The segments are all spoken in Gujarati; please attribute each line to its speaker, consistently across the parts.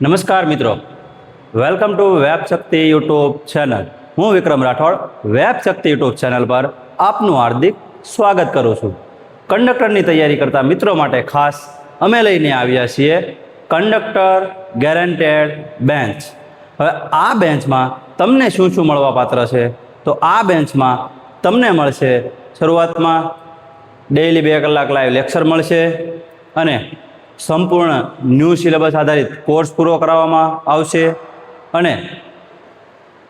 Speaker 1: નમસ્કાર મિત્રો, welcome to web Shakti YouTube channel. હું વિક્રમ રાઠોડ વેબ શક્તિ યુટ્યુબ ચેનલ પર આપનું હાર્દિક સ્વાગત કરું છું. કંડક્ટરની તૈયારી કરતા મિત્રો માટે ખાસ અમે લઈને આવ્યા છીએ કંડક્ટર ગેરંટેડ બેન્ચ. હવે આ બેન્ચમાં તમને શું શું મળવાપાત્ર છે? તો આ બેન્ચમાં તમને મળશે શરૂઆતમાં ડેઇલી 2 કલાક લાઈવ લેક્ચર મળશે અને સંપૂર્ણ ન્યૂ સિલેબસ આધારિત કોર્સ પૂરો કરાવવામાં આવશે અને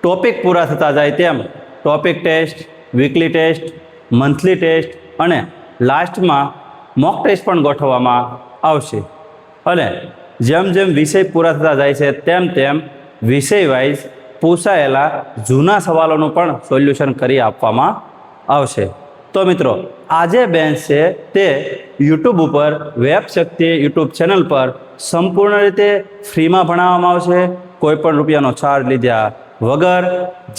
Speaker 1: ટોપિક પૂરા થતા જાય તેમ topic test, weekly test, monthly test અને લાસ્ટમાં મોક ટેસ્ટ પણ ગોઠવવામાં આવશે. અને જેમ જેમ વિષય પૂરા થતા જાય છે તેમ તેમ વિષય વાઇઝ પૂછાયેલા જૂના સવાલોનું પણ સોલ્યુશન કરી આપવામાં આવશે. તો મિત્રો, આ જે બેન્ચ છે તે યુટ્યુબ ઉપર વેબ શક્તિ યુટ્યુબ ચેનલ પર સંપૂર્ણ રીતે ફ્રીમાં ભણાવવામાં આવશે, કોઈ પણ રૂપિયાનો ચાર્જ લીધા વગર.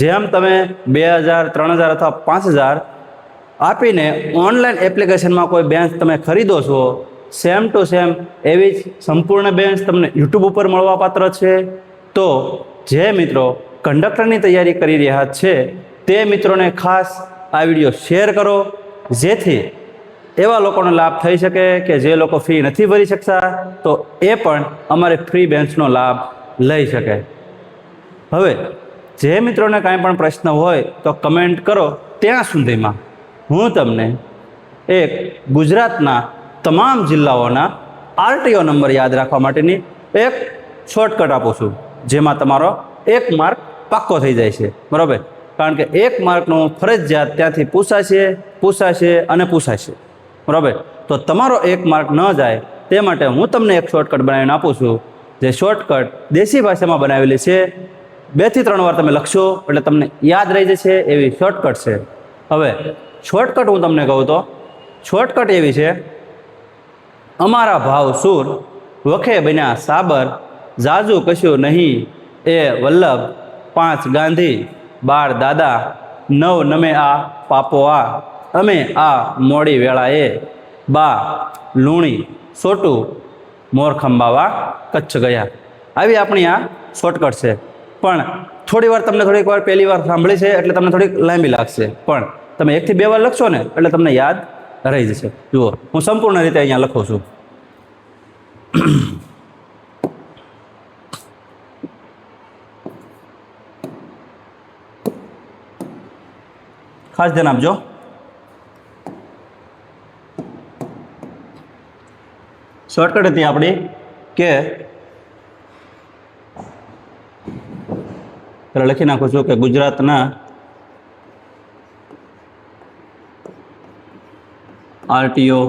Speaker 1: જેમ તમે 2000, 3000 અથવા 5000 આપીને ઓનલાઈન એપ્લિકેશનમાં કોઈ બેન્ચ તમે ખરીદો છો, સેમ ટુ સેમ એવી જ સંપૂર્ણ બેન્ચ તમને યુટ્યુબ ઉપર મળવાપાત્ર છે. તો જે મિત્રો કંડક્ટરની તૈયારી કરી રહ્યા છે તે મિત્રોને ખાસ આ વિડીયો શેર કરો, જેથી એવા લોકોનો લાભ થઈ શકે કે જે લોકો ફી નથી ભરી શકતા, તો એ પણ અમારે ફ્રી બેન્ચનો લાભ લઈ શકે. હવે જે મિત્રોને કાંઈ પણ પ્રશ્ન હોય તો કમેન્ટ કરો. ત્યાં સુધીમાં હું તમને એક ગુજરાતના તમામ જિલ્લાઓના આરટીઓ નંબર યાદ રાખવા માટેની એક શોર્ટકટ આપું છું, જેમાં તમારો 1 માર્ક પાક્કો થઈ જાય છે. બરાબર? કારણ કે 1 માર્કનું ફરજિયાત ત્યાંથી પૂછાશે અને પૂછાશે. બરાબર? તો તમારો 1 માર્ક ન જાય તે માટે હું તમને એક શોર્ટકટ બનાવીને આપું છું, જે શોર્ટકટ દેશી ભાષામાં બનાવેલી છે. 2 થી 3 વાર તમે લખશો એટલે તમને યાદ રહી જશે એવી શોર્ટકટ છે. હવે શોર્ટકટ હું તમને કહું તો શોર્ટકટ એવી છે: અમારા ભાવ સૂર, વખે બન્યા સાબર, જાજુ કશું નહીં એ વલ્લભ, 5 ગાંધી, 12 દાદા, 9 નમે આ પાપો આ, અમે આ મોડી વેળાએ, બા લૂણી સોટું, મોર ખંભાવા કચ્છ ગયા. આવી આપણી આ શોર્ટકટ છે. પણ થોડી વાર તમને થોડીક વાર પહેલી વાર સાંભળી છે એટલે તમને થોડીક લાંબી લાગશે, પણ તમે 1 થી 2 વાર લખશો ને એટલે તમને યાદ રહી જશે. જુઓ, હું સંપૂર્ણ રીતે અહીંયા લખું છું. ખાસ ધ્યાન આપજો. શોર્ટકટ હતી આપણી કે પેલા લખી નાખું છું કે ગુજરાતના આરટીઓ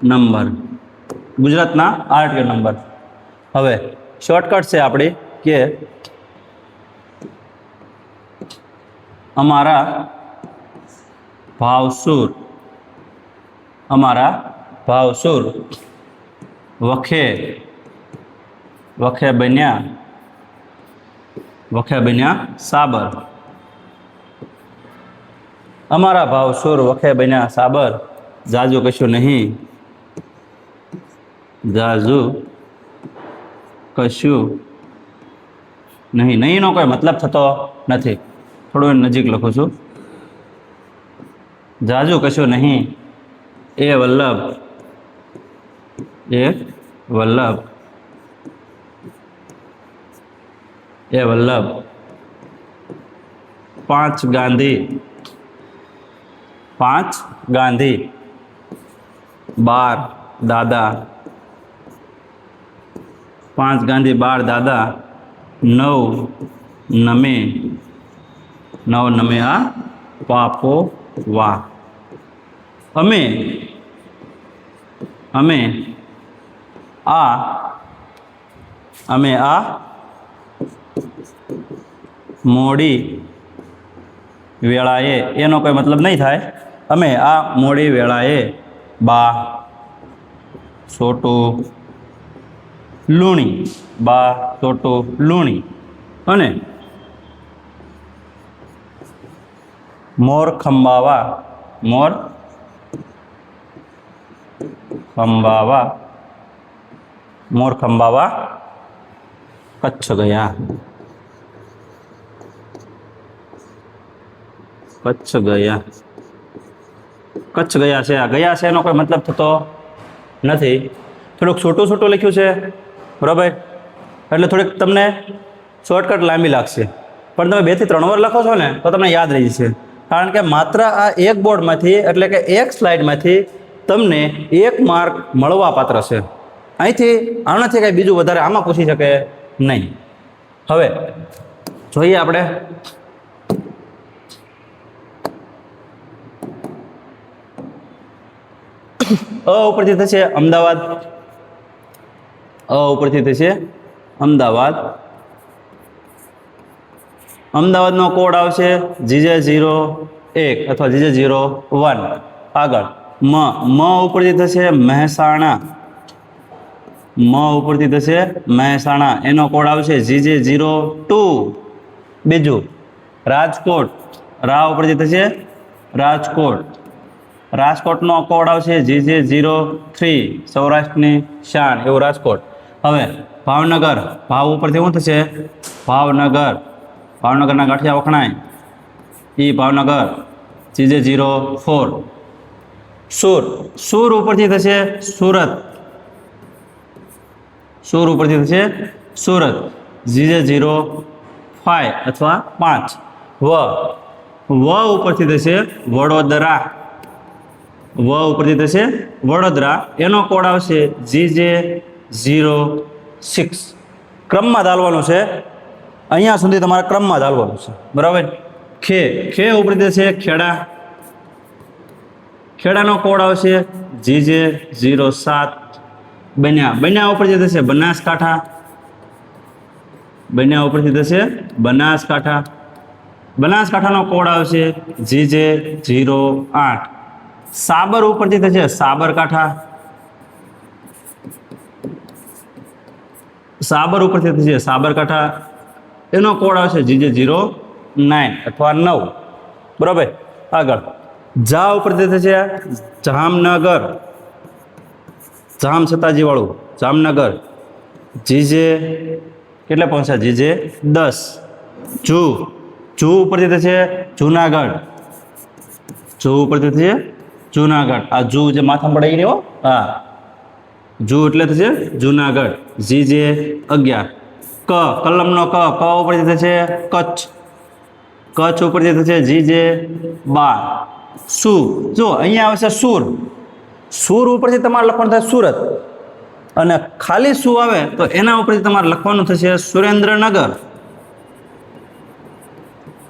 Speaker 1: નંબર. હવે શોર્ટકટ છે આપણી કે અમારા ભાવસૂર, વખે બન્યા સાબર. અમારા ભાવસૂર વખે બન્યા સાબર, જાજુ કશું નહીં, નહીંનો કોઈ મતલબ થતો નથી. થોડું નજીક લખું છું. જાજુ કશું નહીં એ વલ્લભ, 5 ગાંધી, 12 દાદા, 5 ગાંધી 12 દાદા, 9 નમે આ પાપો વા, અમે આ મોડી વેળાએ, એનો કોઈ મતલબ નહીં થાય. અમે આ મોડી વેળાએ, બા સોટું લૂણી, અને મોર ખંભાવા, મોર ખંભાવા કચ્છ ગયા, કચ્છ ગયા, કચ્છ ગયા છે. આ ગયા છે એનો કોઈ મતલબ થતો નથી. થોડુંક છોટું છોટું લખ્યું છે, બરાબર, એટલે થોડીક તમને શોર્ટકટ લાંબી લાગશે, પણ તમે 2 થી 3 વાર લખો છો ને તો તમને યાદ રહી જશે. કારણ કે માત્ર આ એક બોર્ડમાંથી એટલે કે એક સ્લાઇડમાંથી તમને 1 માર્ક મળવા પાત્ર છે. અહીંથી આનાથી કંઈ બીજું વધારે આમાં પૂછી શકે નહીં. હવે જોઈએ આપણે અ ઉપરથી થશે અમદાવાદ, અ ઉપરથી થશે અમદાવાદ. અમદાવાદનો કોડ આવશે GJ01 અથવા GJ01. આગળ મ ઉપરથી થશે મહેસાણા, મ ઉપરથી થશે મહેસાણા, એનો કોડ આવશે GJ02. બીજું રાજકોટ, રા ઉપરથી થશે રાજકોટ, રાજકોટનો કોડ આવશે GJ03. સૌરાષ્ટ્રની શાન એવું રાજકોટ. હવે ભાવનગર, ભાવ ઉપરથી શું થશે ભાવનગર, ભાવનગરના ગાંઠિયા વખણાય એ ભાવનગર GJ04. સુર, સુર ઉપરથી થશે સુરત, સુર ઉપરથી થશે સુરત GJ05 અથવા 5. વ ઉપરથી થશે વડોદરા, વ ઉપરથી થશે વડોદરા, એનો કોડ આવશે GJ06. ક્રમમાં ચાલવાનું છે, અહીંયા સુધી તમારે ક્રમમાં ચાલવાનું છે, બરાબર. ખે ઉપરથી થશે ખેડા, ખેડાનો કોડ આવશે GJ07. બન્યા ઉપરથી થશે બનાસકાંઠા, બન્યા ઉપરથી થશે બનાસકાંઠા, બનાસકાંઠાનો કોડ આવશે GJ08. સાબર ઉપરથી થશે સાબરકાંઠા, સાબર ઉપરથી થશે સાબરકાંઠા, એનો કોડ આવશે GJ09 અથવા 9, બરાબર. આગળ જા ઉપરથી થશે જામનગર, જામ છતાજી વાળું જામનગર GJ કેટલે પહોંચ્યા GJ10. જુ ઉપરથી થશે જુનાગઢ, જુ ઉપરથી થશે જુનાગઢ. આ જુ જે માથામાં પડાઈ રહ્યો, હા, જુ એટલે થશે જુનાગઢ GJ11. કલમનો ક ઉપરથી થશે કચ્છ, કચ્છ ઉપરથી થશે GJ12. જો અહીંયા આવશે સુર, સુર ઉપરથી તમારે લખવાનું થાય સુરત, અને ખાલી શું આવે તો એના ઉપરથી તમારે લખવાનું થશે સુરેન્દ્રનગર.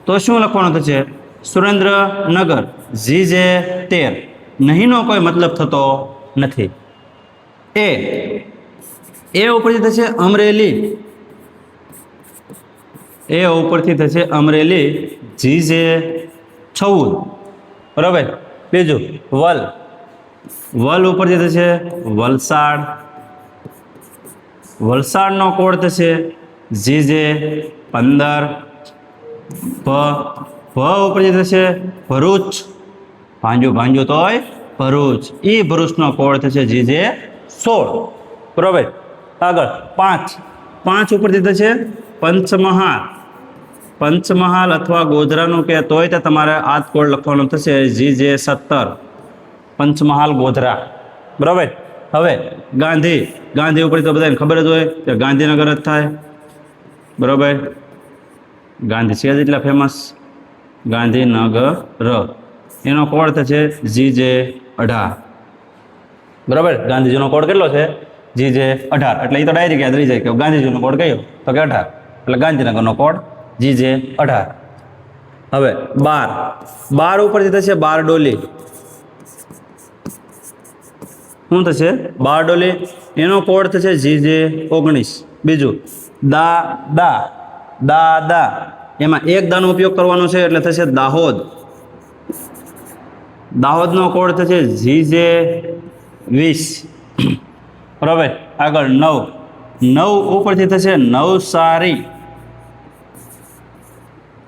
Speaker 1: તો શું લખવાનું થશે સુરેન્દ્રનગર GJ13. નહીંનો કોઈ મતલબ થતો નથી. એ ઉપરથી થશે અમરેલી, એ ઉપરથી થશે અમરેલી GJ14, બરાબર. બીજું વલ ઉપરથી થશે વલસાડ, વલસાડનો કોડ થશે GJ15. ભ ઉપરથી થશે ભરૂચ, ભાંજ્યું તોય ભરૂચ, એ ભરૂચનો કોડ થશે GJ16, બરાબર. આગળ 5 ઉપરથી થશે પંચમહાલ, પંચમહાલ અથવા ગોધરાનું કે તોય તે તમારે આ કોડ લખવાનો થશે GJ17, પંચમહાલ ગોધરા, બરાબર. હવે ગાંધી ઉપરથી તો બધાને ખબર જ હોય કે ગાંધીનગર જ થાય, બરાબર. ગાંધી છે એટલા ફેમસ, ગાંધીનગર, એનો કોડ થશે GJ18, બરાબર. ગાંધીજીનો કોડ કેટલો છે GJ18, એટલે એ તો ડાયરેક્ટ યાદ રહી જાય કે ગાંધીજીનો કોડ કયો તો કે 18, એટલે ગાંધીનગરનો કોડ GJ18. હવે 12 ઉપરથી થશે બારડોલી, શું થશે બારડોલી, એનો કોડ થશે GJ19. બીજું દા, એમાં એક દાનો ઉપયોગ કરવાનો છે એટલે થશે દાહોદ, દાહોદનો કોડ થશે GJ20, બરાબર. આગળ 9 ઉપરથી થશે નવસારી,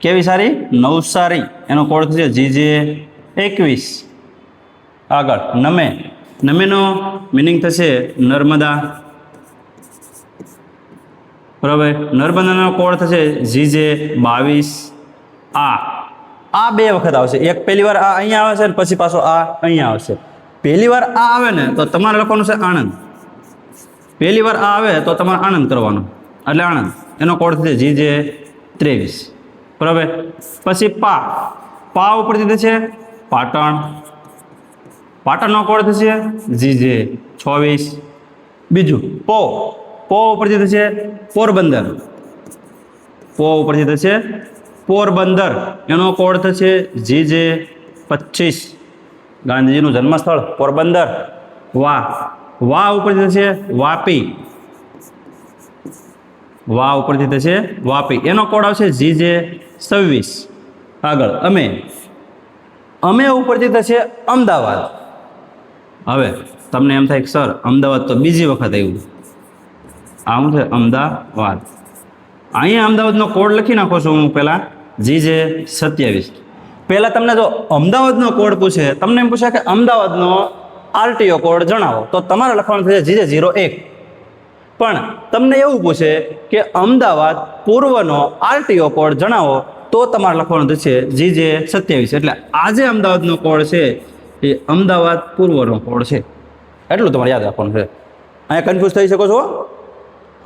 Speaker 1: કેવી સારી નવસારી, એનો કોડ થશે GJ21. આગળ નમેનો મિનિંગ થશે નર્મદા, બરાબર. નર્મદાનો કોડ થશે GJ22A. આ બે વખત આવશે. એક પહેલી વાર આ અહીંયા આવે છે ને પછી પાછો આ અહીંયા આવશે. પહેલી વાર આ આવે ને તો તમારે લખવાનું છે આણંદ. પહેલી વાર આ આવે તો તમારે આણંદ કરવાનો, એટલે આણંદ. એનો કોડ થશે GJ23. બરાબર. પછી પા ઉપરથી થશે પાટણ. પાટણનો કોડ થશે GJ26. બીજું પો ઉપરથી થશે પોરબંદર. ઉપરથી થશે પોરબંદર. એનો કોડ થશે GJ25. ગાંધીજીનું જન્મસ્થળ પોરબંદર. વા ઉપરથી થશે વાપી. ઉપરથી થશે વાપી. એનો કોડ આવશે GJ26. આગળ અમે ઉપરથી થશે અમદાવાદ. હવે તમને એમ થાય કે સર અમદાવાદ તો બીજી વખત આવ્યું. આવું છે અમદાવાદ. અહીંયા અમદાવાદનો કોડ લખી નાખો છું હું પહેલાં GJ27. પહેલાં તમને જો અમદાવાદનો કોડ પૂછે, તમને એમ પૂછે કે અમદાવાદનો RTO કોડ જણાવો, તો તમારે લખવાનું થશે GJ01. પણ તમને એવું પૂછે કે અમદાવાદ પૂર્વનો RTO કોડ જણાવો, તો તમારે લખવાનું થશે GJ27. એટલે આ જે અમદાવાદનો કોડ છે એ અમદાવાદ પૂર્વનો કોડ છે. એટલું તમારે યાદ રાખવાનું છે. અહીંયા કન્ફ્યુઝ થઈ શકો છો.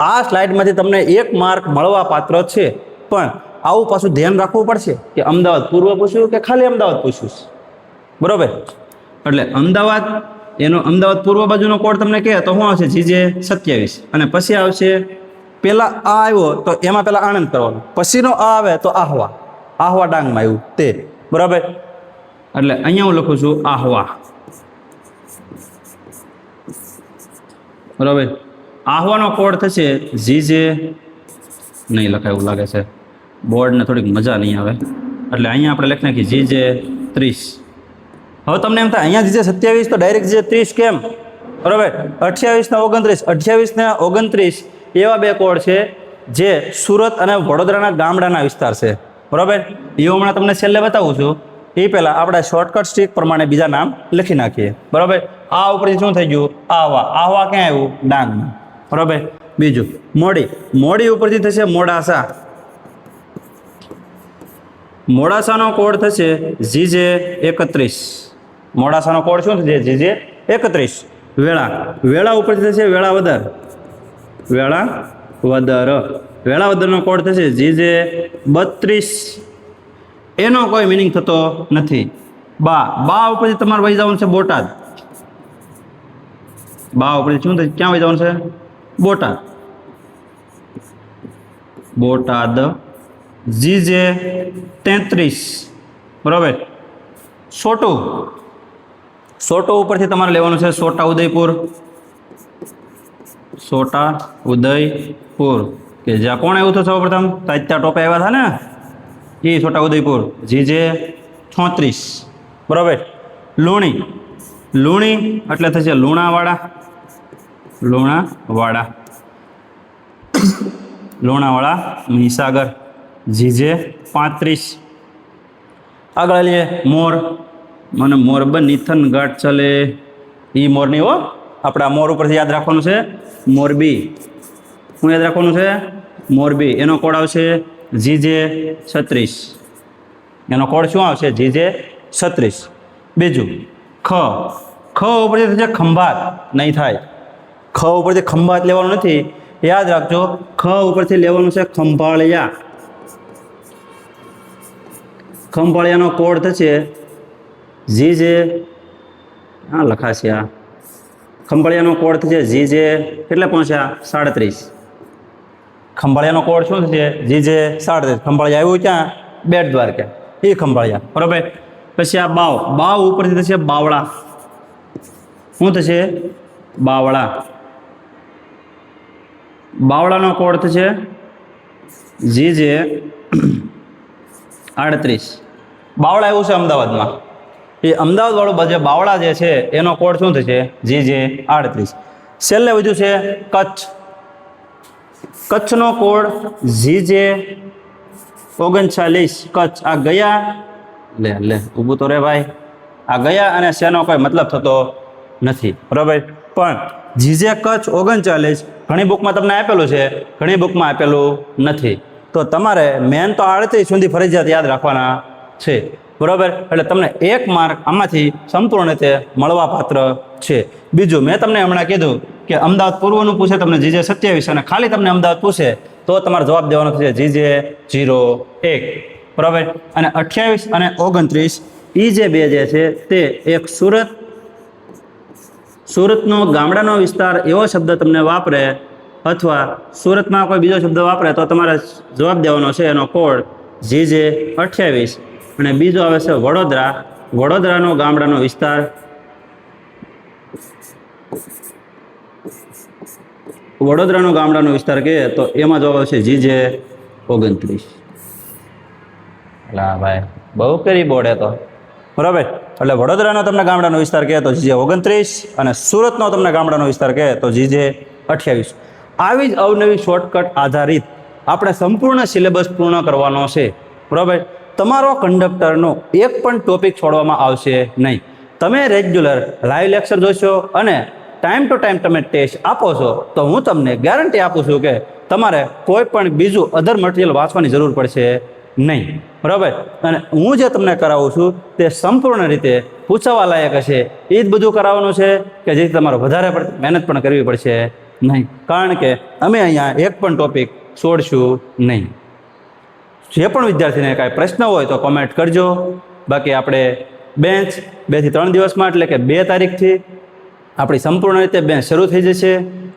Speaker 1: આ સ્લાઇડમાંથી તમને 1 માર્ક મળવા પાત્ર છે, પણ આવું પાછું ધ્યાન રાખવું પડશે કે અમદાવાદ પૂર્વ પૂછ્યું કે ખાલી અમદાવાદ પૂછ્યું. બરાબર. એટલે અમદાવાદ, એનો અમદાવાદ પૂર્વ બાજુનો કોડ તમને કહે તો શું આવશે GJ27. અને પછી આવશે પહેલાં આ આવ્યો તો એમાં પહેલાં આણંદ કરવાનું, પછીનો આ આવે તો આહવા ડાંગમાં આવ્યું તે. બરાબર. એટલે અહીંયા હું લખું છું આહવા. બરાબર. આહવાનો કોડ થશે GJ, નહીં લખાય એવું લાગે છે, બોર્ડને થોડીક મજા નહીં આવે, એટલે અહીંયા આપણે લખી નાખીએ GJ30. હવે તમને એમ થાય અહીંયા GJ27 તો ડાયરેક્ટ GJ30 કેમ? બરાબર. 28 ને 29 એવા બે કોડ છે જે સુરત અને વડોદરાના ગામડાના વિસ્તાર છે. બરાબર. એ હમણાં તમને છેલ્લે બતાવું છું. એ પહેલાં આપણે શોર્ટકટ સ્ટ્રીક પ્રમાણે બીજા નામ લખી નાખીએ. બરાબર. આ ઉપરથી શું થઈ ગયું? આહવા ક્યાં આવ્યું? ડાંગમાં. બરાબર. બીજું મોડી ઉપરથી થશે મોડાસા. મોડાસાનો કોડ થશે GJ31. મોડાસાનો કોડ શું થશે? GJ31. વેળા ઉપરથી થશે વેળાવદર. વેળાવદરનો કોડ થશે GJ32. એનો કોઈ મિનિંગ થતો નથી. બા ઉપરથી તમારે વહી જવાનું છે બોટાદ. બા ઉપરથી શું થશે? ક્યાં વહી જવાનું છે? બોટાદ. GJ33. બરાબર. સોટો ઉપરથી તમારે લેવાનું છે છોટાઉદેપુર. કે જ્યાં કોણ આવ્યું હતું સૌપ્રથમ? તાત્યા ટોપે આવ્યા હતા ને, એ છોટાઉદેપુર. GJ36. બરાબર. લુણી એટલે થશે લુણાવાડા મહીસાગર. GJ35. આગળ લઈએ મને મોરબન ઇથન ઘાટ ચાલે. એ મોર નહીં હો, આપણે આ મોર ઉપરથી યાદ રાખવાનું છે મોરબી. શું યાદ રાખવાનું છે? મોરબી. એનો કોડ આવશે GJ36. એનો કોડ શું આવશે? GJ36. બીજું ખ ઉપરથી થશે ખંભાત. નહીં થાય. ખ ઉપરથી ખંભાત લેવાનું નથી, યાદ રાખજો. ખ ઉપરથી લેવાનું છે ખંભાળિયાનો કોડ થશે GJ, લખાશે આ ખંભાળિયાનો કોડ થશે GJ. કેટલે પહોંચ્યા? 37. ખંભાળિયાનો કોડ શું થશે? GJ37. ખંભાળિયા આવ્યું ક્યાં? બેટ દ્વારકા. એ ખંભાળિયા. બરાબર. પછી આ બાવ ઉપરથી થશે બાવળા. શું થશે? બાવળાનો કોડ થશે GJ38. બાવળા એવું છે અમદાવાદમાં. એ અમદાવાદ વાળું જે બાવળા જે છે એનો કોડ શું થશે? GJ38. છેલ્લે વધ્યું છે કચ્છનો કોડ GJ39. કચ્છ. આ ગયા લે ઊભું તો રે ભાઈ. આ ગયા અને શેનો કોઈ મતલબ થતો નથી. બરાબર. પણ જીજે કચ્છ 39 ઘણી બુકમાં તમને આપેલું છે, ઘણી બુકમાં આપેલું નથી. તો તમારે મેન તો 38 સુધી ફરજિયાત યાદ રાખવાના છે, બરાબર. એટલે તમને 1 માર્ક આમાંથી સંપૂર્ણ રીતે મળવાપાત્ર છે. બીજું મેં તમને હમણાં કીધું કે અમદાવાદ પૂર્વનું પૂછે તમને જીજે 27 અને ખાલી તમને અમદાવાદ પૂછે તો તમારે જવાબ દેવાનો થશે જીજે 01, બરાબર. અને 28 અને 29 એ જે બે જે છે તે એક સુરતનો ગામડાનો વિસ્તાર એવો શબ્દ તમને વાપરે અથવા સુરતમાં કોઈ બીજો શબ્દ વાપરે તો તમારે જવાબ દેવાનો છે એનો કોડ જીજે 28. અને બીજો આવે છે વડોદરાનો ગામડાનો વિસ્તાર, વડોદરાનો ગામડાનો વિસ્તાર કહે તો એમાં જવાબ આવશે જીજે 29. એટલે ભાઈ બહુ કરી બોર્ડે તો, બરાબર. એટલે વડોદરાનો તમને ગામડાનો વિસ્તાર કહે તો જીજે 29 અને સુરતનો તમને ગામડાનો વિસ્તાર કહે તો જીજે 28. આવી જ અવનવી શોર્ટકટ આધારિત આપણે સંપૂર્ણ સિલેબસ પૂર્ણ કરવાનો છે, બરાબર. તમારો કંડક્ટરનો એક પણ ટોપિક છોડવામાં આવશે નહીં. તમે રેગ્યુલર લાઈવ લેક્ચર જોશો અને ટાઈમ ટુ ટાઈમ તમે ટેસ્ટ આપો છો તો હું તમને ગેરંટી આપું છું કે તમારે કોઈ પણ બીજું અધર મટીરિયલ વાંચવાની જરૂર પડશે નહીં, બરાબર. અને હું જે તમને કરાવું છું તે સંપૂર્ણ રીતે પૂછવા લાયક હશે એ જ બધું કરાવવાનું છે કે જેથી તમારે વધારે મહેનત પણ કરવી પડશે નહીં, કારણ કે અમે અહીંયા એક પણ ટોપિક છોડશું નહીં. જે પણ વિદ્યાર્થીને કાંઈ પ્રશ્ન હોય તો કોમેન્ટ કરજો. બાકી આપણે બેન્ચ 2 થી 3 દિવસમાં એટલે કે 2 તારીખથી આપણી સંપૂર્ણ રીતે બેન્ચ શરૂ થઈ જશે.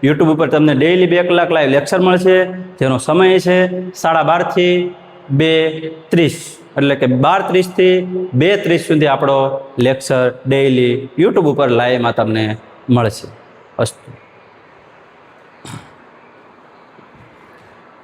Speaker 1: યુટ્યુબ ઉપર તમને ડેઇલી 2 કલાક લાઈવ લેક્ચર મળશે, જેનો સમય છે 12:30 થી 2:30, એટલે કે 12:30 થી 2:30 સુધી આપણો લેક્ચર ડેઇલી યુટ્યુબ ઉપર લાઈવમાં તમને મળશે. અસ્તુ.